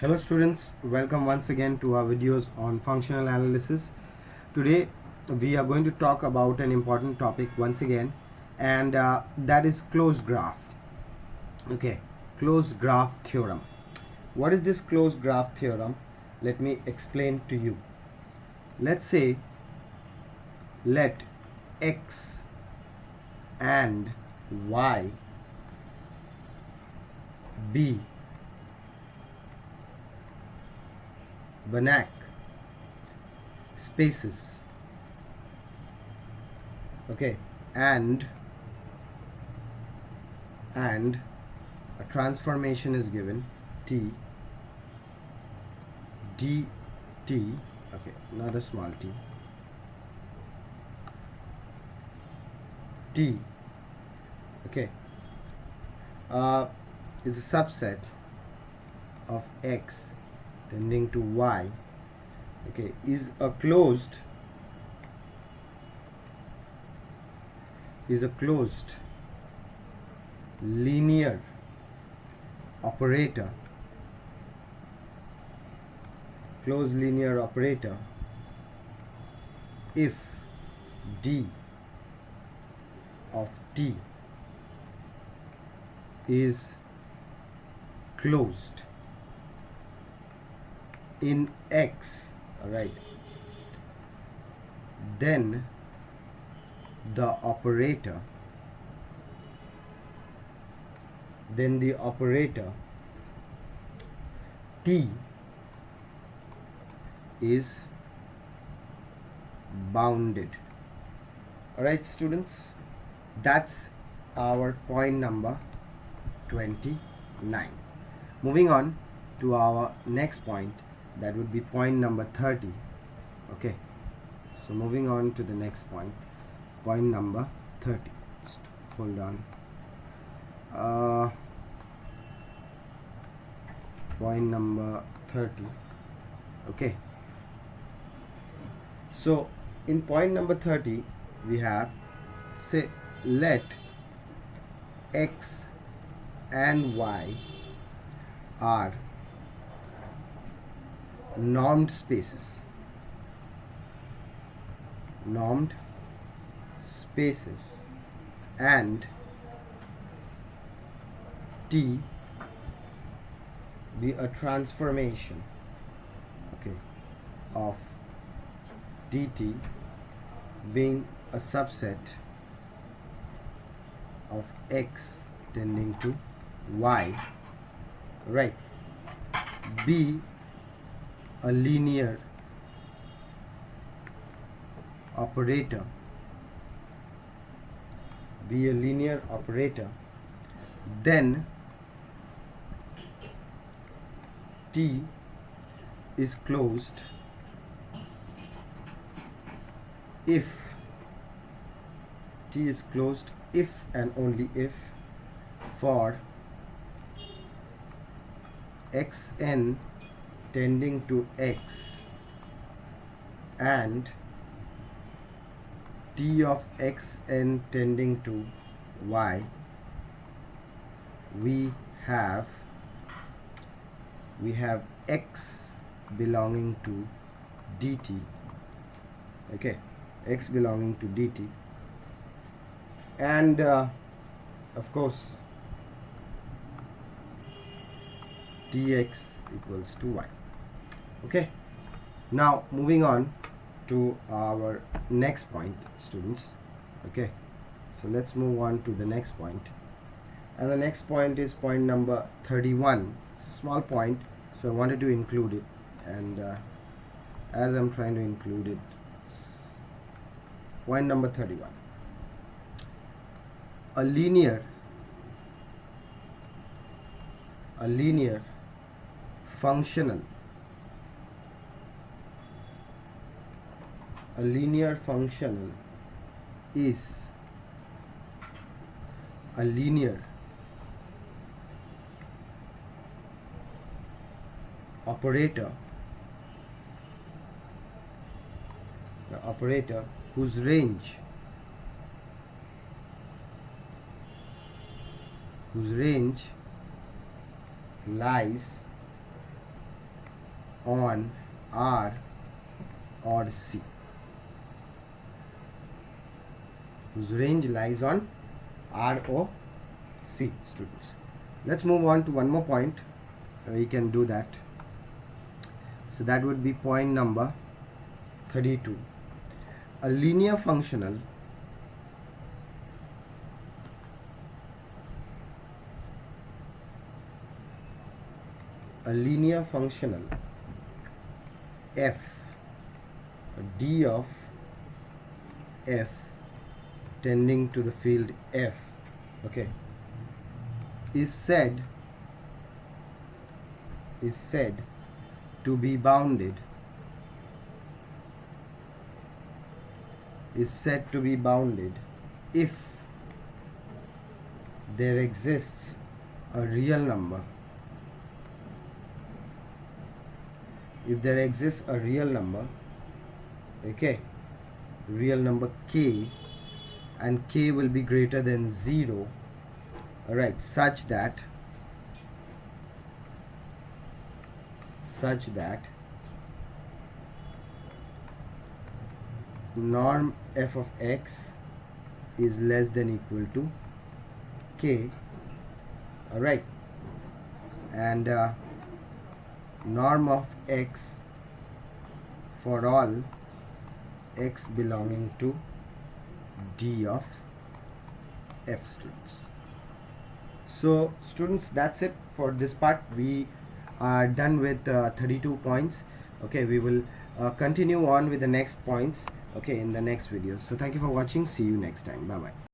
Hello students, welcome once again to our videos on functional analysis. Today we are going to talk about an important topic once again, and that is closed graph. Okay, closed graph theorem. What is this closed graph theorem? Let me explain to you. Let's say let x and y be Banach spaces, okay, and a transformation is given t dt, okay, not a small t, t, okay, is a subset of x tending to y, okay, is a closed linear operator, if d of t is closed in x, all right, then the operator t is bounded. All right students, that's our point number 29. Moving on to our next point, that would be point number 30. Okay, so moving on to the next point number 30. Just hold on. Point number 30. Okay, so in point number 30 we have, say, let x and y are normed spaces, and t be a transformation, okay, of dt being a subset of x tending to y, right, be a linear operator, then t is closed if and only if for xn tending to x and t of xn tending to y, we have x belonging to dt, okay, x belonging to dt, and of course dx equals to y. Okay, now moving on to our next point, students. Okay, so let's move on to the next point, and the next point is point number 31. It's a small point, so I wanted to include it, and as I'm trying to include it, point number 31, a linear functional is a linear operator, whose range lies on R or C, whose range lies on R or C, students. Let's move on to one more point. We can do that. So that would be point number 32. A linear functional f, d of f tending to the field f, okay, is said to be bounded if there exists a real number okay, real number k, and k will be greater than 0, alright, such that norm f of x is less than equal to k, alright, and norm of x for all x belonging to d of f, students. So students, that's it for this part. We are done with 32 points. Okay, we will continue on with the next points, okay, in the next video. So thank you for watching. See you next time. Bye bye.